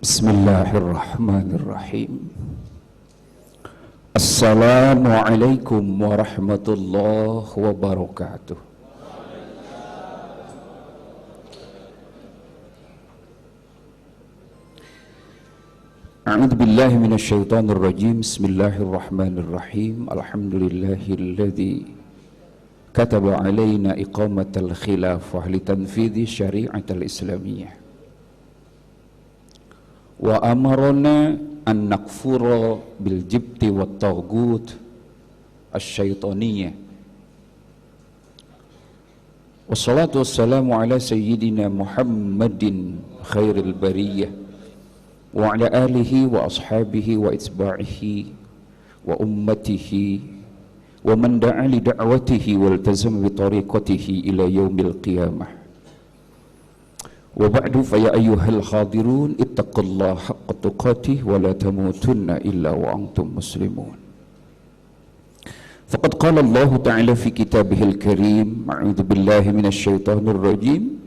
Bismillahirrahmanirrahim. Assalamualaikum warahmatullahi wabarakatuh. A'udzu billahi minasyaitonir rajim. Bismillahirrahmanirrahim. Alhamdulillahilladzi kataba alaina iqamatal khilafah litanfidhi syari'atal islamiyah. Wa amarna an nakfura bil jibti wat taghut asy-syaitaniyah. Wassalatu wassalamu ala sayyidina Muhammadin khairil bariyah wa ala alihi wa ashabihi wa itba'ihi wa ummatihi wa man da'a li da'watihi wal tazama bi tariqatihi ila yaumil qiyamah. Wa ba'du fa ya ayyuhal hadirun ittaqullaha haqqa tuqatih wa la tamutunna illa wa antum muslimun. Faqad qala Allah ta'ala fi kitabihil karim, a'udzu billahi minasy syaithanir rajim.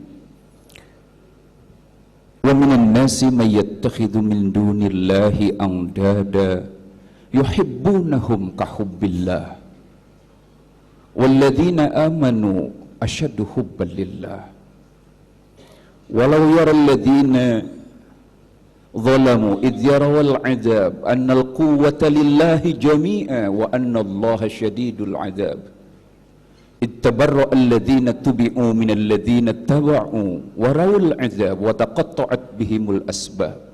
Wa minan nasi may yattakhidhu min dunillahi andada yuhibbunahum ka hubbillah walladzina amanu ashaddu hubban lillah. Walau yara alladhina zalamu idh yarawal adab annal quwwata lillahi jami'a wa anna allaha syadidul adab idh tabarra'a alladhina tubi'u min alladhina taba'u wa rawal adab wa taqatta'at bihimul asbab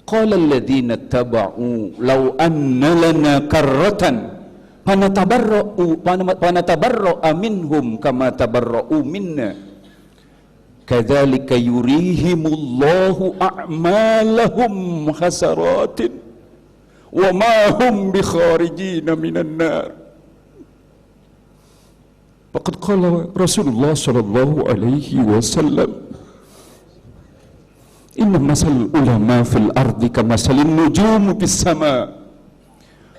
qala alladhina taba'u law anna lana karratan panatabarra'u minhum kama tabarra'u minna kadzalika yurihimullahu a'malahum hasaratin wa ma hum bikharijina minan nar. Faqad qala Rasulullah sallallahu alaihi wasallam, inna masal ulama fil ardi kamasalin nujum fis sama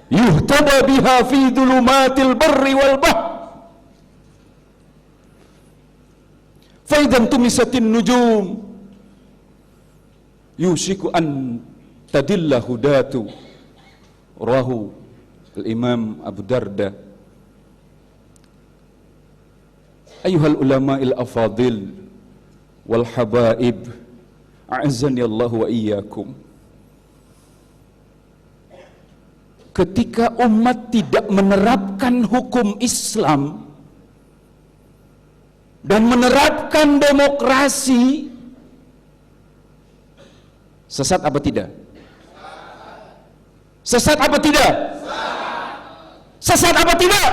yuhtada biha fi dhulumatil barri wal bahr faidan tumisatin nujum yusiku an tadilla hudatu. Rahu al-Imam Abu Darda. Ayuhal ulama'il afadil wal habaib, a'azzani Allah wa iyyakum. Ketika umat tidak menerapkan hukum Islam dan menerapkan demokrasi, sesat apa tidak? Sesat apa tidak? Sesat apa tidak?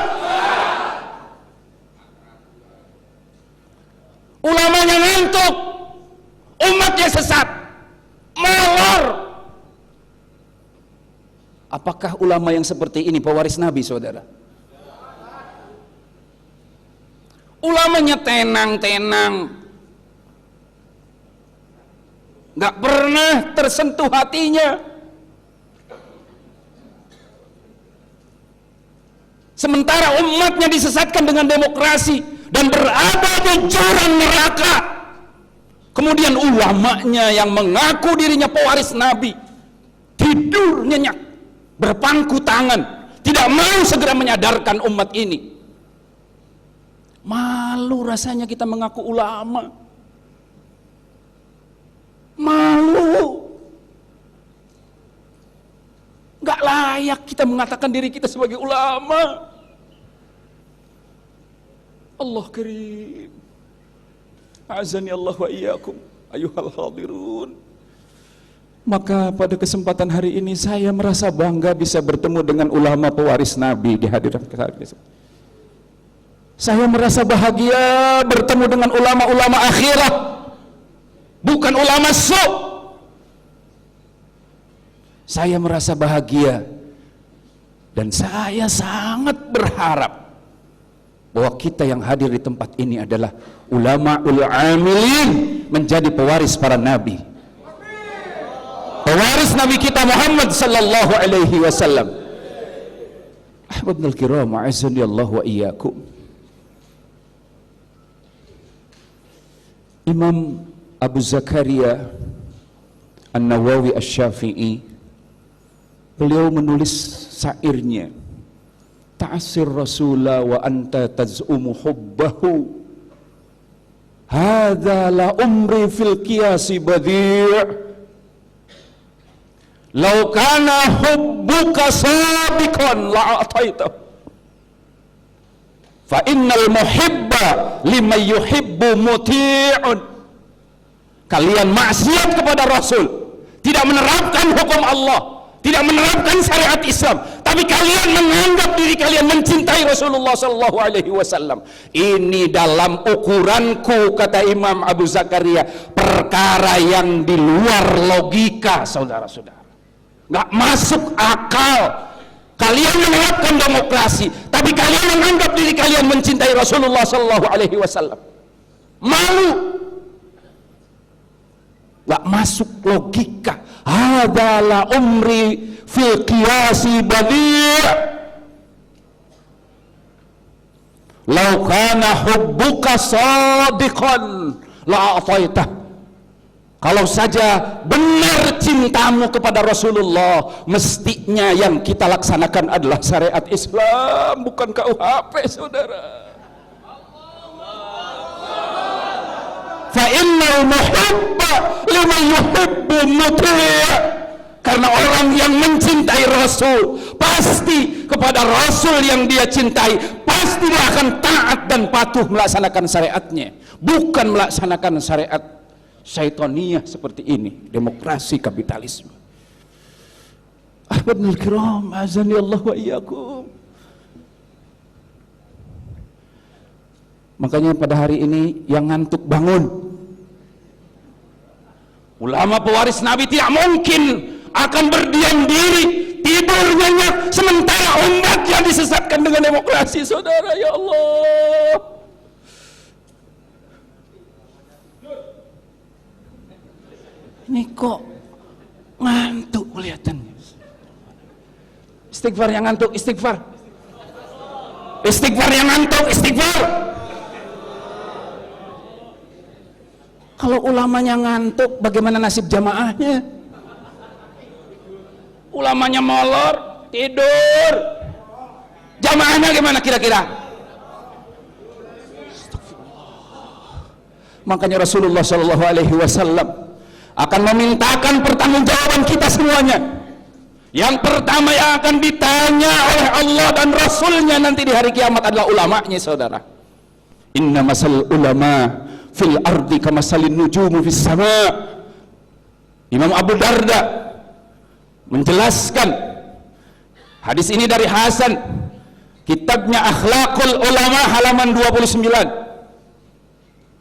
Ulamanya ngantuk, umatnya sesat, molor. Apakah ulama yang seperti ini pewaris Nabi, saudara? Ulamanya tenang-tenang, gak pernah tersentuh hatinya. Sementara umatnya disesatkan dengan demokrasi dan berada di jurang neraka. Kemudian ulamanya yang mengaku dirinya pewaris Nabi tidur nyenyak, berpangku tangan, tidak mau segera menyadarkan umat ini. Malu rasanya kita mengaku ulama. Malu. Gak layak kita mengatakan diri kita sebagai ulama. Allah karim. A'azani Allah wa iyyakum ayuhal hadirun. Maka pada kesempatan hari ini saya merasa bangga bisa bertemu dengan ulama pewaris Nabi di hadirat kita. Saya merasa bahagia bertemu dengan ulama-ulama akhirah, bukan ulama su. Saya merasa bahagia dan saya sangat berharap bahwa kita yang hadir di tempat ini adalah ulama-ul amilin, menjadi pewaris para nabi, pewaris Nabi kita Muhammad sallallahu alaihi wasallam. Ahbabnal kiram, a'azzani Allah wa iyyakum. Imam Abu Zakaria An-Nawawi Asy-Syafi'i, beliau menulis syairnya, ta'asir rasula wa anta taz'umu hubbahu, hadza la umri fil qiyasi badi', law kana hubbuka sabiqan la'ataitahu, fa innal muhibba liman yuhibbu muti'un. Kalian maksiat kepada Rasul, tidak menerapkan hukum Allah, tidak menerapkan syariat Islam, tapi kalian menganggap diri kalian mencintai Rasulullah sallallahu alaihi wasallam. Ini dalam ukuranku, kata Imam Abu Zakaria, perkara yang di luar logika, saudara-saudara. Nggak masuk akal. Kalian menerapkan demokrasi, tapi kalian menganggap diri kalian mencintai Rasulullah sallallahu alaihi wasallam. Malu. Nggak masuk logika. Hadalah umri fil qiyasi badi', law kana hubbuka sadiqan la ataitah. Kalau saja benar cintamu kepada Rasulullah, mestinya yang kita laksanakan adalah syariat Islam, bukan KUHP, saudara. Fa innal muhibba liman yuhibbu muti'. Karena orang yang mencintai Rasul, pasti kepada Rasul yang dia cintai, pasti dia akan taat dan patuh melaksanakan syariatnya, bukan melaksanakan syariat syaitaniyah seperti ini, demokrasi kapitalisme. Ahbabul kiram, azani Allah wa iyyakum. Makanya pada hari ini yang ngantuk bangun. Ulama pewaris Nabi tidak mungkin akan berdiam diri, tidur nyenyak, sementara umat yang disesatkan dengan demokrasi, saudara. Ya Allah, ini kok ngantuk kelihatannya. Istighfar yang ngantuk, istighfar. Istighfar yang ngantuk, istighfar. Kalau ulamanya ngantuk, bagaimana nasib jamaahnya? Ulamanya molor, tidur. Jamaahnya gimana kira-kira? Makanya Rasulullah Shallallahu Alaihi Wasallam akan memintakan pertanggungjawaban kita semuanya. Yang pertama yang akan ditanya oleh Allah dan Rasulnya nanti di hari kiamat adalah ulamanya, saudara. Inna masal ulama fil ardi kamasalin nujumu fis sama. Imam Abu Darda menjelaskan hadis ini dari Hasan, kitabnya Akhlaqul Ulama halaman 29.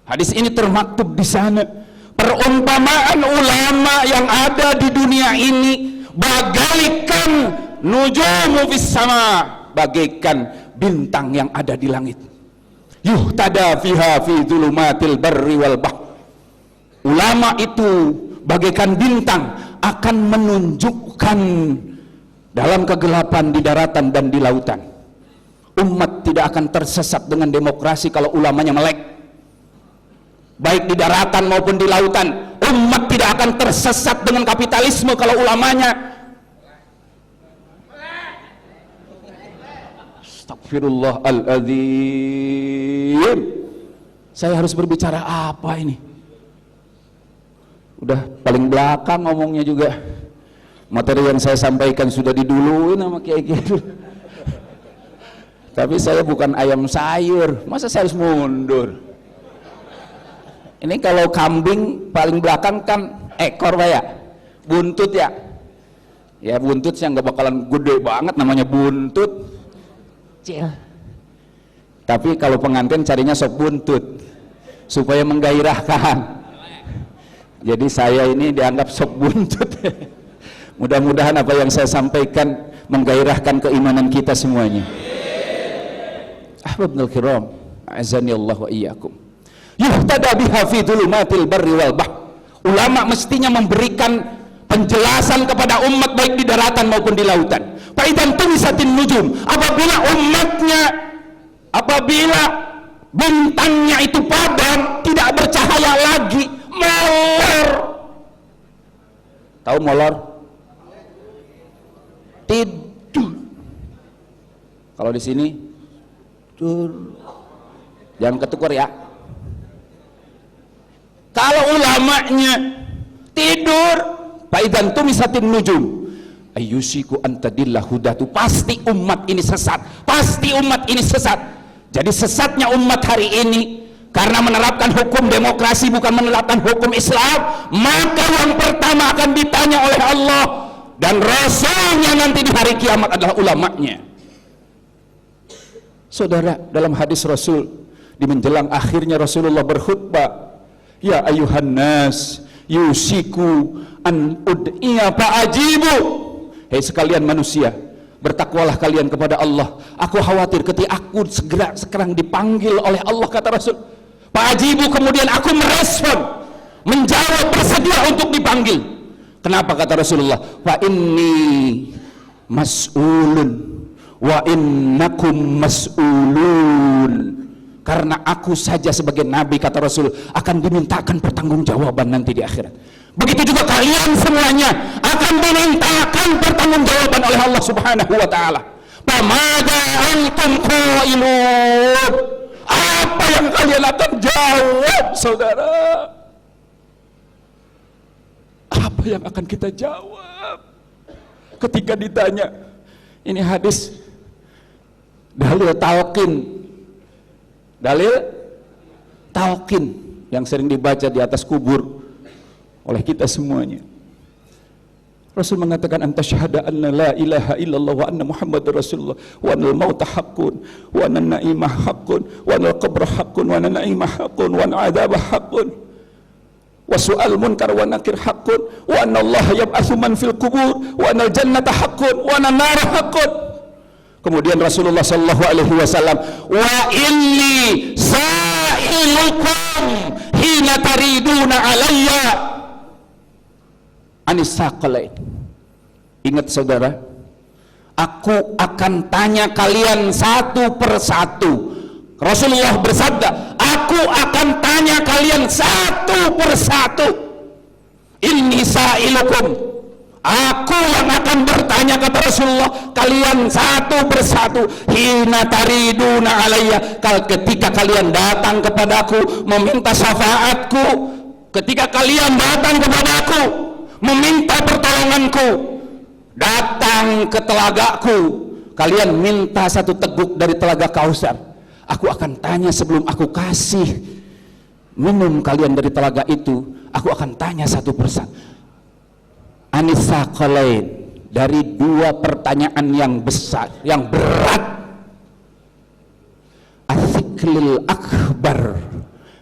Hadis ini termaktub di sana. Perumpamaan ulama yang ada di dunia ini bagaikan nujumu fis sama, bagaikan bintang yang ada di langit. Yuhtada fiha fi dzulumatil barri wal bahr. Ulama itu bagaikan bintang, akan menunjukkan dalam kegelapan di daratan dan di lautan. Umat tidak akan tersesat dengan demokrasi kalau ulamanya melek, baik di daratan maupun di lautan. Umat tidak akan tersesat dengan kapitalisme kalau ulamanya. Astagfirullahaladzim. Saya harus berbicara apa ini? Udah paling belakang ngomongnya juga. Materi yang saya sampaikan sudah diduluin sama kiai gitu. Tapi saya bukan ayam sayur, masa saya harus mundur? Ini kalau kambing paling belakang kan ekor Pak ya, buntut ya. Ya buntut sih nggak bakalan gede banget, namanya buntut. Cil. Tapi kalau pengantin carinya sop buntut supaya menggairahkan. Jadi saya ini dianggap sop buntut. Mudah-mudahan apa yang saya sampaikan menggairahkan keimanan kita semuanya. Ahbabul kiram, azani Allah wa iyyakum. Yuhtada biha fi dzulumatil barri wal bahr. Ulama mestinya memberikan penjelasan kepada umat baik di daratan maupun di lautan. Fa idzan tumisatin nujum, apabila bintangnya itu padam, tidak bercahaya lagi, molor. Tahu molor? Tidur. Kalau di sini tidur. Jangan ketuker ya. Kalau ulamanya tidur, faidan tumisatin nujum ayyusiku antadillah hudatu, pasti umat ini sesat, pasti umat ini sesat. Jadi sesatnya umat hari ini karena menerapkan hukum demokrasi bukan menerapkan hukum Islam, maka yang pertama akan ditanya oleh Allah dan Rasulnya nanti di hari kiamat adalah ulamanya. Saudara, dalam hadis Rasul di menjelang akhirnya Rasulullah berkhutbah, ya ayuhan nas yusiku an ud'iya fa'ajibu, hei sekalian manusia, bertakwalah kalian kepada Allah. Aku khawatir ketika aku sekarang dipanggil oleh Allah, kata Rasul. Fa'ajibu, kemudian aku merespon, menjawab, bersedia untuk dipanggil. Kenapa, kata Rasulullah? Fa inni mas'ulun wa innakum mas'ulun. Karena aku saja sebagai nabi, kata Rasul, akan dimintakan pertanggungjawaban nanti di akhirat. Begitu juga kalian semuanya akan dimintakan pertanggungjawaban oleh Allah Subhanahu wa taala. Pamada antum qailun? Apa yang kalian akan jawab, saudara? Apa yang akan kita jawab ketika ditanya? Ini hadis dalil talqin. Dalil talqin yang sering dibaca di atas kubur oleh kita semuanya. Rasul mengatakan, anta syahada anna la ilaha illallah wa anna muhammadar rasulullah wa anna al-mauta haqqun wa anna an-na'ima haqqun wa anna al-qabra haqqun wa anna an-na'ima haqqun wa anna al-'adzaba haqqun wa su'al munkar wa nakir haqqun wa anna Allah yab'atsu man fil qubur wa anna al-jannata haqqun wa anna an-nara haqqun. Kemudian Rasulullah sallallahu alaihi wasallam, wa inni sa'ilukum hina tariduna alayya anis saqalain. Ingat saudara, aku akan tanya kalian satu persatu. Rasulullah bersabda, aku akan tanya kalian satu persatu. Inni sa'ilukum, aku yang akan bertanya, kata Rasulullah, kalian satu persatu. Hina tariduna alayya, ketika kalian datang kepadaku meminta syafaatku, ketika kalian datang kepadaku meminta pertolonganku, datang ke telagaku, kalian minta satu teguk dari telaga Kausar, aku akan tanya sebelum aku kasih minum kalian dari telaga itu, aku akan tanya satu persatu. Anisaqalain, dari dua pertanyaan yang besar, yang berat. Athiqlil akbar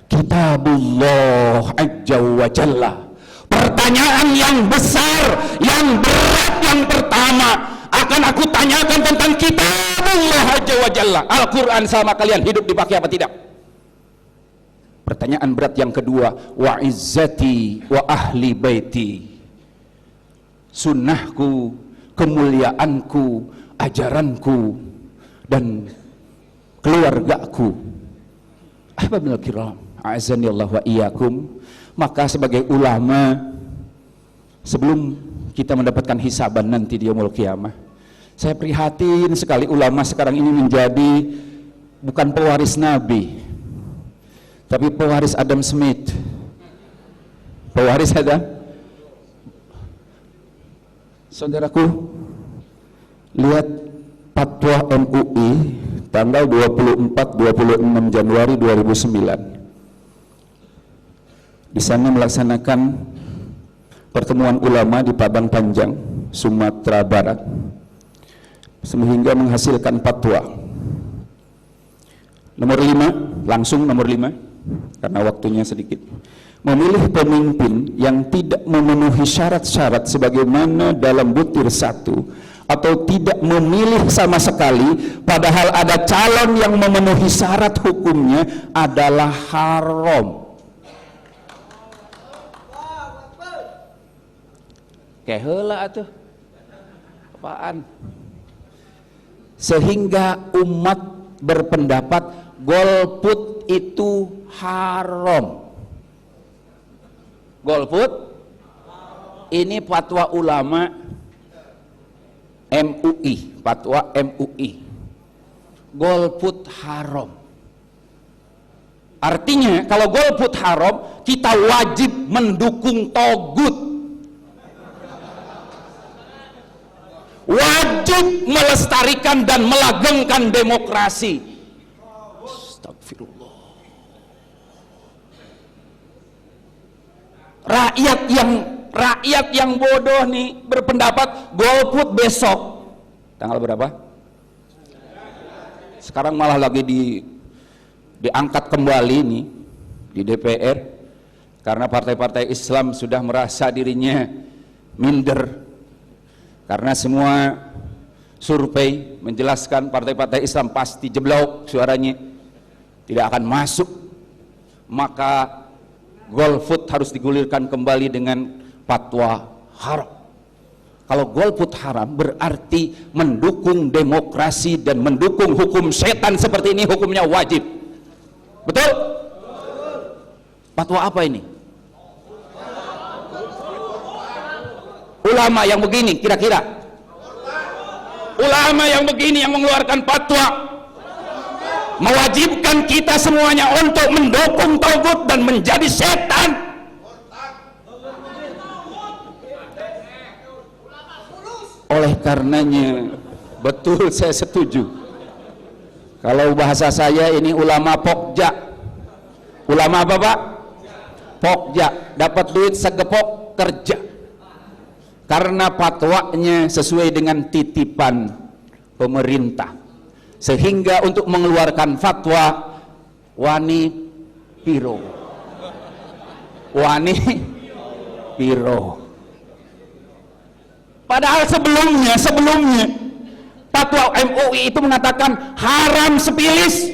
kitabullah azza wa jalla. Pertanyaan yang besar, yang berat, yang pertama akan aku tanyakan tentang kitabullah azza wa jalla. Al-Quran sama kalian hidup dipakai apa tidak? Pertanyaan berat yang kedua, wa izzati wa ahli baiti, sunnahku, kemuliaanku, ajaranku, dan keluargaku. Ahbabul kiram, a'azzani Allah wa iyyakum. Maka sebagai ulama, sebelum kita mendapatkan hisaban nanti di yaumul qiyamah, saya prihatin sekali ulama sekarang ini menjadi bukan pewaris Nabi, tapi pewaris Adam Smith. Pewaris Adam. Saudaraku, lihat fatwa MUI tanggal 24-26 Januari 2009. Di sana melaksanakan pertemuan ulama di Padang Panjang, Sumatera Barat, sehingga menghasilkan fatwa nomor 5, langsung nomor 5 karena waktunya sedikit. Memilih pemimpin yang tidak memenuhi syarat-syarat sebagaimana dalam butir 1, atau tidak memilih sama sekali padahal ada calon yang memenuhi syarat hukumnya adalah haram. Kayak heula atuh. Apaan? Sehingga umat berpendapat golput itu haram. Golput ini fatwa ulama MUI, fatwa MUI. Golput haram. Artinya kalau golput haram, kita wajib mendukung togut. Wajib melestarikan dan melanggengkan demokrasi. Astagfirullah. Rakyat yang bodoh nih berpendapat golput besok. Tanggal berapa? Sekarang malah lagi diangkat kembali nih di DPR karena partai-partai Islam sudah merasa dirinya minder karena semua survei menjelaskan partai-partai Islam pasti jeblok suaranya, tidak akan masuk. Maka golput harus digulirkan kembali dengan fatwa haram. Kalau golput haram berarti mendukung demokrasi dan mendukung hukum setan seperti ini, hukumnya wajib. Betul? Fatwa apa ini? Ulama yang begini kira-kira? Ulama yang begini yang mengeluarkan fatwa mewajibkan kita semuanya untuk mendukung tagut dan menjadi setan. Oleh karenanya, betul, saya setuju. Kalau bahasa saya ini ulama pokja. Ulama apa Pak? Pokja, dapat duit segepok kerja. Karena fatwanya sesuai dengan titipan pemerintah. Sehingga untuk mengeluarkan fatwa wani piro. Wani piro. Padahal sebelumnya fatwa MUI itu mengatakan haram sepilis,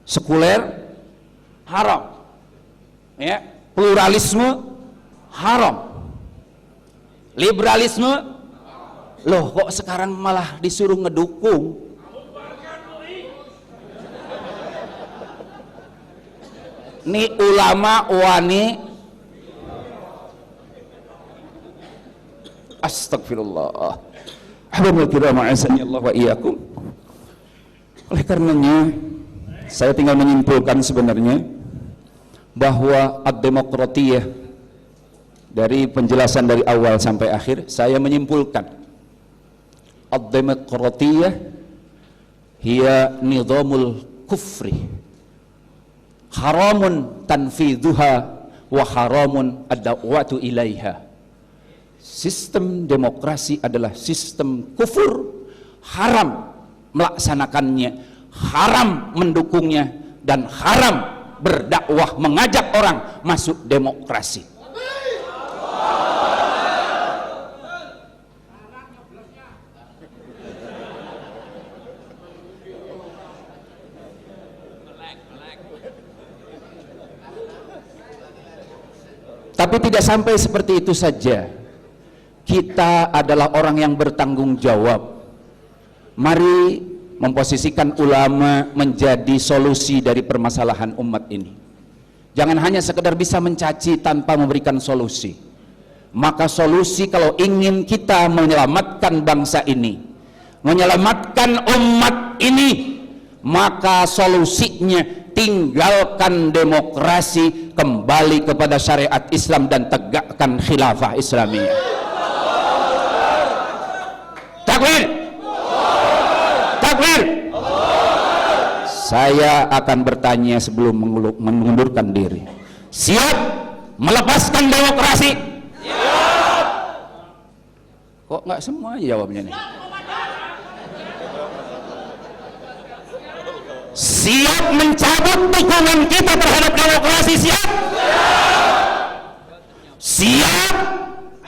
sekuler haram, ya, pluralisme haram, liberalisme. Loh, kok sekarang malah disuruh ngedukung? Nih ulama wani. Astagfirullah. Habibul kiram, a'azzani Allah wa iyyakum. Oleh karenanya, saya tinggal menyimpulkan sebenarnya bahwa ad-demokratiyah dari penjelasan dari awal sampai akhir, saya menyimpulkan ad-demokratiyah hiya nizamul kufri haramun tanfidhuha wa haramun ad-da'watu ilaiha. Sistem demokrasi adalah sistem kufur, haram melaksanakannya, haram mendukungnya, dan haram berdakwah mengajak orang masuk demokrasi. Tapi tidak sampai seperti itu saja. Kita adalah orang yang bertanggung jawab. Mari memposisikan ulama menjadi solusi dari permasalahan umat ini. Jangan hanya sekedar bisa mencaci tanpa memberikan solusi. Maka solusi kalau ingin kita menyelamatkan bangsa ini, menyelamatkan umat ini, maka solusinya tinggalkan demokrasi, kembali kepada syariat Islam dan tegakkan khilafah Islamiyah. Takbir, takbir. Saya akan bertanya sebelum mengundurkan diri. Siap melepaskan demokrasi? Siap. Kok nggak semua jawabnya nih? Siap mencabut dukungan kita terhadap demokrasi? Siap. Siap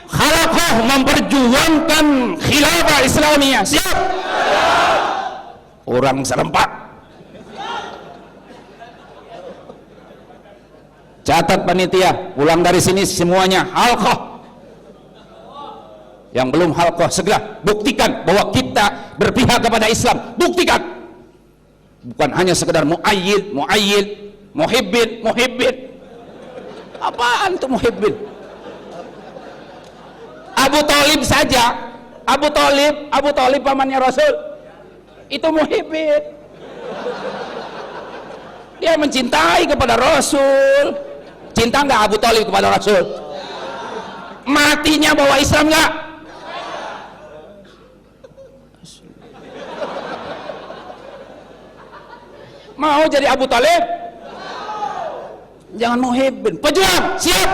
halakoh memperjuangkan khilafah Islamiyah? Siap. Orang serempak. Catat panitia, pulang dari sini semuanya halqah. Yang belum halqah segera buktikan bahwa kita berpihak kepada Islam. Buktikan. Bukan hanya sekedar muayyid, muhibbin. Apaan tuh muhibbin? Abu Thalib saja, Abu Thalib pamannya Rasul, itu muhibbin. Dia mencintai kepada Rasul. Cinta nggak Abu Thalib kepada Rasul? Matinya bawa Islam nggak? Mau jadi Abu Thalib? Jangan muhibbin. Pejuang, siap?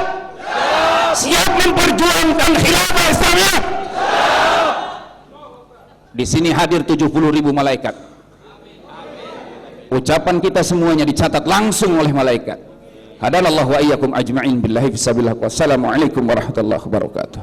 Siap memperjuangkan khilafah Islamiyah? Di sini hadir 70.000 malaikat. Ucapan kita semuanya dicatat langsung oleh malaikat. Hadanallahu wa iyyakum ajma'in billahi fisabilillah. Wassalamualaikum warahmatullahi wabarakatuh.